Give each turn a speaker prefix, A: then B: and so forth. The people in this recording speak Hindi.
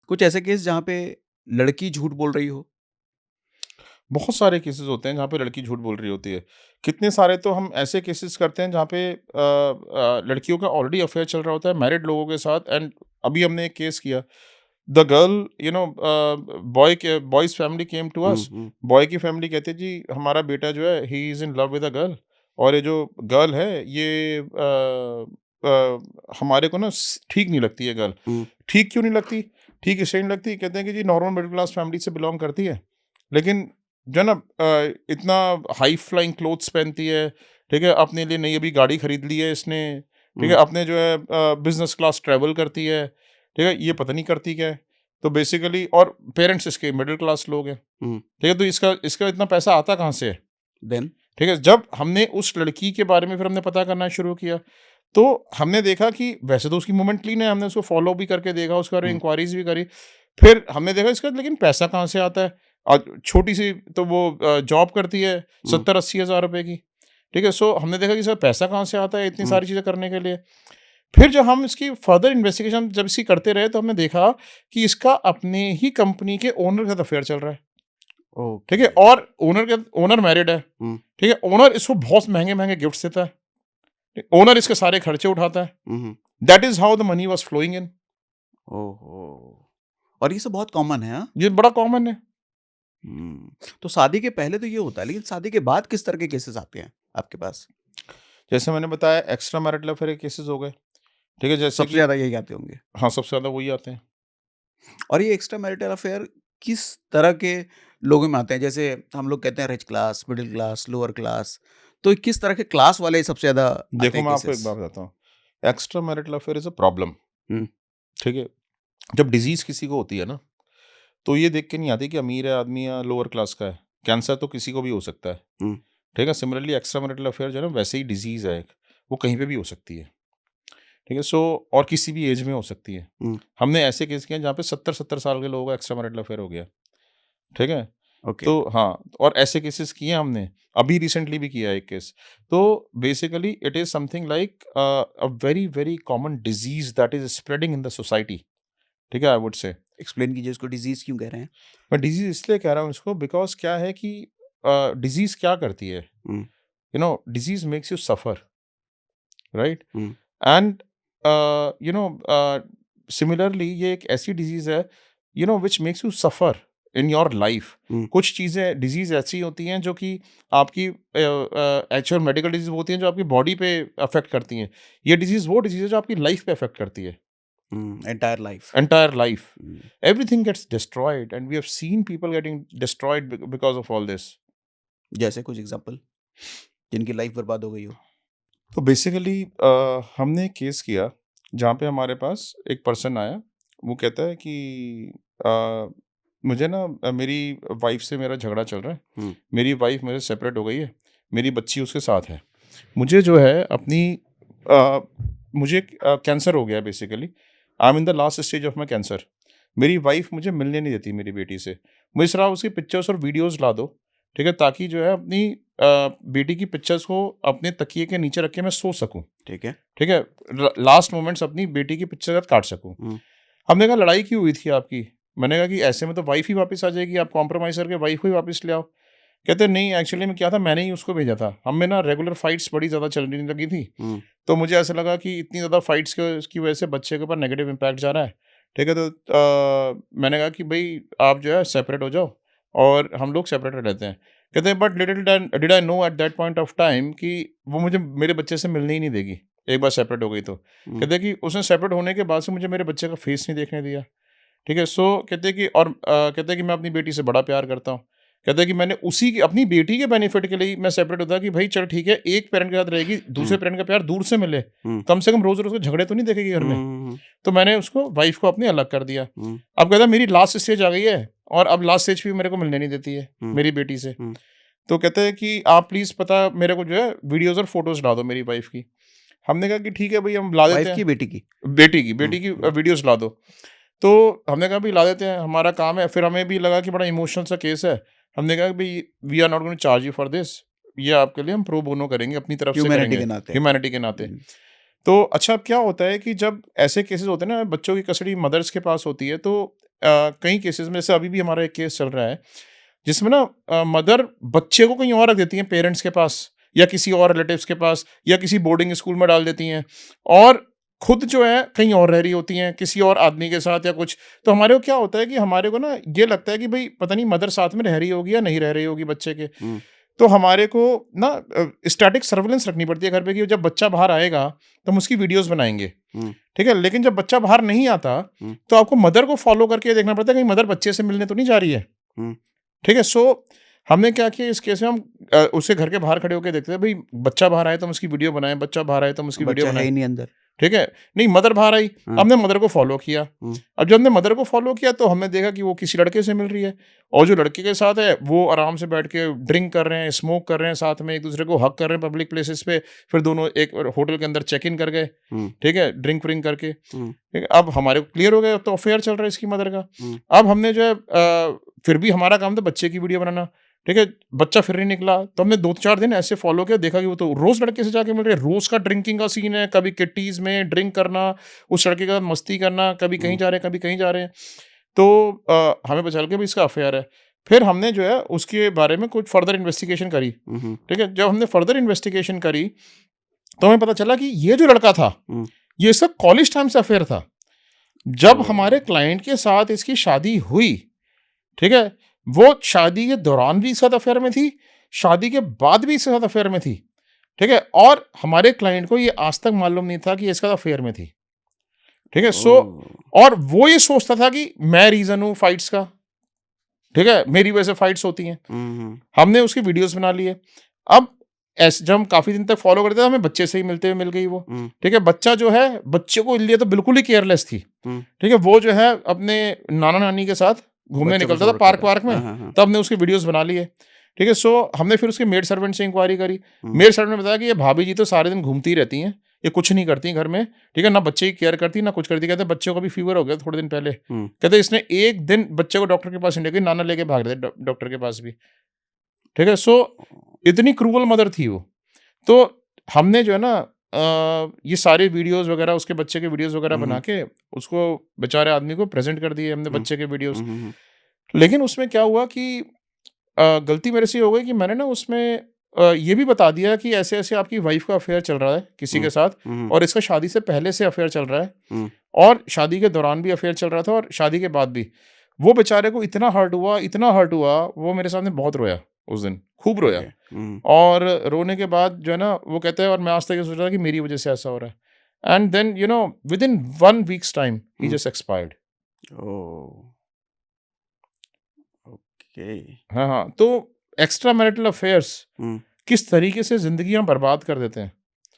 A: कुछ ऐसे केस जहाँ पे लड़की झूठ बोल रही हो?
B: बहुत सारे केसेस होते हैं जहाँ पे लड़की झूठ बोल रही होती है। कितने सारे तो हम ऐसे केसेस करते हैं जहाँ पे लड़कियों का ऑलरेडी अफेयर चल रहा होता है मैरिड लोगों के साथ एंड अभी हमने एक केस किया। The girl boy's family came to
A: हुँ,
B: अस।
A: हुँ।
B: बॉय की फैमिली कहती है जी हमारा बेटा जो है he is in love with a girl और ये जो गर्ल है ये हमारे को ना ठीक नहीं लगती है गर्ल।
A: हुँ,
B: ठीक क्यों नहीं लगती? ठीक इसलिए नहीं लगती कहते हैं कि जी नॉर्मल मिडिल क्लास फैमिली से बिलॉन्ग करती है। लेकिन जो है ना इतना हाई फ्लाइंग क्लोथ्स पहनती है, ठीक है? अपने लिए नई अभी गाड़ी खरीद ली है इसने, ठीक है?
A: हुँ,
B: अपने जो है बिज़नेस क्लास ट्रैवल करती है, ठीक है? ये पता नहीं करती क्या है। तो बेसिकली और पेरेंट्स इसके मिडिल क्लास लोग हैं,
A: हुँ।
B: ठीक है? तो इसका इसका इतना पैसा आता कहाँ से है?
A: देन?
B: ठीक है? जब हमने उस लड़की के बारे में फिर हमने पता करना शुरू किया, तो हमने देखा कि वैसे तो उसकी मूवमेंट क्लीन है, हमने उसको फ़ॉलो भी करके देखा, उसके बारे में
A: हुँ,
B: इंक्वायरीज़ भी करी। फिर हमने देखा इसका लेकिन पैसा कहाँ से आता है? छोटी-सी तो वो जॉब करती है
A: हुँ,
B: 70-80 हज़ार रुपए की, ठीक है? सो हमने देखा कि इसका पैसा कहाँ से आता है इतनी
A: हुँ।
B: सारी चीज़ें करने के लिए? फिर जब हम इसकी फर्दर इन्वेस्टिगेशन जब इसकी करते रहे, तो हमने देखा कि इसका अपने ही कंपनी के ओनर के साथ अफ़ेयर चल रहा है, ठीक है?
A: ओके।
B: और ओनर मैरिड है,
A: हुँ,
B: ठीक है? ओनर इसको बहुत महँगे-महँगे गिफ्ट्स देता है। ओनर इसके सारे खर्चे उठाता है।
A: हुँ, हुँ।
B: That is how the money was flowing in.
A: ओहो! और ये सब बहुत कॉमन है, हाँ?
B: ये बड़ा कॉमन है।
A: हुँ। तो शादी के पहले तो ये होता है, लेकिन शादी के बाद किस तरह के केसेज़ आते हैं आपके पास?
B: जैसे मैंने बताया एक्स्ट्रा मैरिटल अफ़ेयर के केसेज़ हो गए, ठीक है? जैसे
A: सबसे
B: कि
A: ज़्यादा यही आते होंगे।
B: हाँ, सबसे ज़्यादा वही आते हैं।
A: और ये एक्स्ट्रा मैरिटल अफेयर किस तरह के लोगों में आते हैं? जैसे हम लोग कहते हैं rich class, middle class, lower class, तो किस तरह के क्लास वाले सबसे ज़्यादा आते
B: देखो
A: हैं
B: मैं आपको एक
A: केसेस?
B: बात बताता हूँ, extra marital affair is a problem,
A: hmm,
B: ठीक है? जब डिज़ीज़ किसी को होती है ना, तो ये देख के नहीं आती कि अमीर है आदमी या लोअर क्लास का है। कैंसर तो किसी को भी हो सकता है,
A: हुँ,
B: ठीक है? सिमिलरली एक्स्ट्रा मैरिटल अफ़ेयर जो है ना वैसे ही डिज़ीज़ है एक, वो कहीं पे भी हो सकती है, ठीक है? सो और किसी भी एज में हो सकती है।
A: हुँ,
B: हमने ऐसे केस किए हैं जहाँ पे 70-70 साल के लोगों का एक्स्ट्रा मैरिटल अफ़ेयर हो गया, ठीक है?
A: ओके।
B: तो हाँ, और ऐसे केसेस किए हैं हमने, अभी रिसेंटली भी किया है एक केस। तो basically it is something like a very, very common disease that is spreading in the society, ठीक है? I would say.
A: एक्सप्लेन कीजिए इसको डिज़ीज़ क्यों कह रहे हैं?
B: मैं डिज़ीज़ इसलिए कह रहा हूँ इसको बिकॉज़ क्या है कि डिज़ीज़ क्या करती है?
A: Hmm,
B: disease makes you suffer, right?
A: Hmm,
B: and similarly ये एक ऐसी डिज़ीज़ है, which makes you suffer in your life.
A: Hmm,
B: कुछ चीज़ें डिज़ीज़ ऐसी होती हैं जो कि आपकी एक्चुअल मेडिकल डिज़ीज़ होती हैं जो आपकी बॉडी पे अफ़ेक्ट करती हैं। ये डिज़ीज़ वो डिज़ीज़ है जो आपकी लाइफ़ पे अफ़ेक्ट करती है,
A: hmm, entire life.
B: Entire life.
A: Hmm,
B: everything gets destroyed and we have seen people getting destroyed because of all this.
A: जैसे कुछ एग्ज़ाम्पल जिनकी लाइफ़ बर्बाद हो गई हो?
B: तो बेसिकली हमने एक केस किया जहाँ पे हमारे पास एक पर्सन आया, वो कहता है कि अ, मुझे ना मेरी वाइफ़ से मेरा झगड़ा चल रहा है।
A: हुँ,
B: मेरी वाइफ़ मेरे से सेपरेट हो गई है, मेरी बच्ची उसके साथ है। मुझे जो है अ, मुझे कैंसर हो गया है basically. I am in the last stage of my cancer. मेरी वाइफ़ मुझे मिलने नहीं देती मेरी बेटी से। मुझे सिर्फ़ आप उसकी पिक्चर्स और वीडियोज़ ला दो, ठीक है? ताकि जो है अपनी बेटी की पिक्चर्स को अपने तकिए के नीचे रख के मैं सो सकूँ,
A: ठीक है।
B: ठीक है? लास्ट मोमेंट्स अपनी बेटी की पिक्चर के साथ काट सकूँ।
A: हुँ,
B: हमने कहा लड़ाई क्यों हुई थी आपकी? मैंने कहा कि ऐसे में तो वाइफ़ ही वापस आ जाएगी, आप कॉम्प्रोमाइज़ करके वाइफ़ को ही वापस ले आओ। कहते हैं नहीं एक्चुअली में क्या था मैंने ही उसको भेजा था। हम में ना रेगुलर फाइट्स बड़ी ज़्यादा चलने लगी थी।
A: हुँ,
B: तो मुझे ऐसा लगा कि इतनी ज़्यादा फाइट्स के उसकी वजह से बच्चे के ऊपर नेगेटिव इम्पैक्ट जा रहा है। ठीक है? तो मैंने कहा कि भई आप जो है सेपरेट हो जाओ और हम लोग सेपरेट रहते हैं। कहते हैं but little did I know at that point of time कि वो मुझे मेरे बच्चे से मिलने ही नहीं देगी, एक बार सेपरेट हो गई तो।
A: हुँ,
B: कहते हैं कि उसने सेपरेट होने के बाद से मुझे मेरे बच्चे का फेस नहीं देखने दिया। ठीक है? सो कहते हैं कि और कहते हैं कि मैं अपनी बेटी से बड़ा प्यार करता हूँ। कहते हैं कि मैंने उसी की अपनी बेटी के बेनिफिट के लिए ही मैं सेपरेट होता कि भई चल ठीक है, एक पैरेंट के साथ रहेगी, दूसरे
A: हुँ,
B: पैरेंट का प्यार दूर से मिले।
A: हुँ,
B: कम से कम रोज़-रोज़ झगड़े तो नहीं देखेगी घर में।
A: हुँ, हुँ,
B: तो मैंने उसको वाइफ़ को अपनी अलग कर दिया।
A: हुँ,
B: अब कहता है मेरी लास्ट स्टेज आ गई है और अब लास्ट स्टेज भी मेरे को मिलने नहीं देती है,
A: हुँ,
B: मेरी बेटी से।
A: हुँ,
B: तो कहते हैं कि आप प्लीज़ पता मेरे को जो है वीडियोज़ और फ़ोटोज़ ला दो मेरी वाइफ़ की। हमने कहा कि ठीक है भई हम ला देते
A: वाइफ़
B: हैं।
A: की, बेटी की? हुँ,
B: बेटी की
A: हुँ,
B: वीडियोज़ ला दो। तो हमने कहा भई ला देते हैं, हमारा काम है। फिर हमें भी लगा कि बड़ा इमोशनल सा केस है। हमने कहा कि भई we are not going to charge you for this. ये आपके लिए हम प्रो बोनो करेंगे, अपनी तरफ से
A: ह्यूमैनिटी
B: करेंगे,
A: के नाते।
B: ह्यूमैनिटी के नाते।
A: हुँ,
B: तो अच्छा अब क्या होता है कि जब ऐसे केसेज़ होते हैं ना बच्चों की कस्टडी मदर्स के पास होती है तो कई केसेस में, जैसे अभी भी हमारा एक केस चल रहा है जिसमें ना मदर बच्चे को कहीं और रख देती हैं पेरेंट्स के पास या किसी और रिलेटिव्स के पास या किसी बोर्डिंग स्कूल में डाल देती हैं और खुद जो है कहीं और रह रही होती हैं किसी और आदमी के साथ या कुछ। तो हमारे को क्या होता है कि हमारे को ना ये लगता है कि भाई पता नहीं मदर साथ में रह रही होगी या नहीं रह रही होगी बच्चे के।
A: हुँ,
B: तो हमारे को ना स्टैटिक सर्विलेंस रखनी पड़ती है घर पे कि जब बच्चा बाहर आएगा तो हम उसकी वीडियोस बनाएंगे,
A: हुँ,
B: ठीक है। लेकिन जब बच्चा बाहर नहीं आता
A: हुँ,
B: तो आपको मदर को फॉलो करके देखना पड़ता है कहीं मदर बच्चे से मिलने तो नहीं जा रही है,
A: हुँ।
B: ठीक है। सो हमने क्या किया इस केस में, हम उसे घर के बाहर खड़े होकर देखते थे भाई बच्चा बाहर आए तो हम उसकी वीडियो बनाएं, बच्चा बाहर आए तो हम उसकी वीडियो
A: बच्चा है
B: बनाएं,
A: ही नहीं अंदर।
B: ठीक है। नहीं, मदर बाहर आई,
A: हाँ,
B: हमने मदर को फॉलो किया।
A: हुँ,
B: अब जब हमने मदर को फॉलो किया तो हमने देखा कि वो किसी लड़के से मिल रही है और जो लड़के के साथ है वो आराम से बैठ के ड्रिंक कर रहे हैं, स्मोक कर रहे हैं, साथ में एक दूसरे को हक कर रहे हैं पब्लिक प्लेसेस पे। फिर दोनों एक होटल के अंदर चेक इन कर गए,
A: हुँ,
B: ठीक है, ड्रिंक व्रिंक करके,
A: हुँ,
B: ठीक है। अब हमारे को क्लियर हो गया तो अफेयर चल रहा है इसकी मदर का।
A: हुँ,
B: अब हमने जो है फिर भी हमारा काम था बच्चे की वीडियो बनाना, ठीक है। बच्चा फिर नहीं निकला तो हमने 2-4 दिन ऐसे फॉलो किया, देखा कि वो तो रोज लड़के से जाके मिल रहे हैं, रोज का ड्रिंकिंग का सीन है, कभी किट्टीज में ड्रिंक करना, उस लड़के का मस्ती करना, कभी कहीं
A: हुँ,
B: जा रहे हैं, कभी कहीं जा रहे हैं। तो हमें पता चल गया भी इसका अफेयर है। फिर हमने जो है उसके बारे में कुछ फर्दर इन्वेस्टिगेशन करी,
A: हुँ, हुँ,
B: ठीक है। जब हमने फर्दर इन्वेस्टिगेशन करी तो हमें पता चला कि ये जो लड़का था
A: हुँ।
B: ये इसका कॉलेज टाइम से अफेयर था। जब हमारे
A: ओह!
B: क्लाइंट के साथ इसकी शादी हुई, ठीक है, वो शादी के दौरान भी इसके साथ अफेयर में थी, शादी के बाद भी इसके साथ अफेयर में थी, ठीक है। और हमारे क्लाइंट को ये आज तक मालूम नहीं था कि ये इसके साथ अफेयर में थी, ठीक है। सो
A: ओह!
B: और वो ये सोचता था कि मैं रीजन हूँ फाइट्स का, ठीक है, मेरी वजह से फाइट्स होती हैं।
A: हुँ, हुँ,
B: हमने उसकी वीडियोस बना लिए। अब ऐसे जब हम काफी दिन तक फॉलो करते थे हमें बच्चे से ही मिलते हुए मिल गई वो,
A: हुँ,
B: ठीक है। बच्चा जो है बच्चे को लिए तो बिल्कुल ही केयरलेस थी,
A: हुँ।
B: ठीक है। वो जो है अपने नाना नानी के साथ घूमने
A: बच्चों को
B: निकलता था
A: छोड़
B: पार्क
A: कर।
B: वार्क में,
A: हाँ, हाँ, हाँ।
B: तब हमने उसकी वीडियोस बना लिए, ठीक है। सो हमने फिर उसके मेड सर्वेंट से इंक्वायरी करी।
A: हुँ,
B: मेड सर्वेंट ने बताया कि ये भाभी जी तो सारे दिन घूमती ही रहती हैं, ये कुछ नहीं करती घर में, ठीक है, ना बच्चे की केयर करती ना कुछ करती। कहते बच्चे को भी फीवर हो गया थोड़े दिन पहले,
A: हुँ।
B: कहते इसने एक दिन बच्चे को डॉक्टर के पास नहीं लेके नाना लेके भाग रहे थे डॉक्टर के पास भी, ठीक है। सो इतनी क्रूअल मदर थी वो। तो हमने जो है ना ये सारे वीडियोस वगैरह उसके बच्चे के वीडियोस वगैरह
A: हुँ,
B: बना
A: हुँ,
B: के उसको बेचारे आदमी को प्रेजेंट कर दिए हमने
A: हुँ,
B: बच्चे के वीडियोस।
A: हुँ, हुँ, हुँ,
B: लेकिन उसमें क्या हुआ कि गलती मेरे से ये हो गई कि मैंने ना उसमें ये भी बता दिया कि ऐसे ऐसे आपकी वाइफ का अफेयर चल रहा है किसी
A: हुँ,
B: के साथ,
A: हुँ,
B: और इसका शादी से पहले से अफेयर चल रहा है,
A: हुँ।
B: और शादी के दौरान भी अफेयर चल रहा था और शादी के बाद भी। वो बेचारे को इतना हर्ट हुआ, इतना हर्ट हुआ, वो मेरे सामने बहुत रोया उस दिन, खूब रोया।
A: ओके। हुँ,
B: और रोने के बाद जो है ना वो कहता है, और मैं आज तक ये सोच रहा था कि मेरी वजह से ऐसा हो रहा है। And then within 1 weeks time ही
A: हुँ।
B: Just expired.
A: ओह! ओके।
B: हाँ, हाँ। तो एक्स्ट्रा मैरिटल अफेयर्स
A: हुँ,
B: किस तरीके से ज़िंदगियाँ बर्बाद कर देते हैं।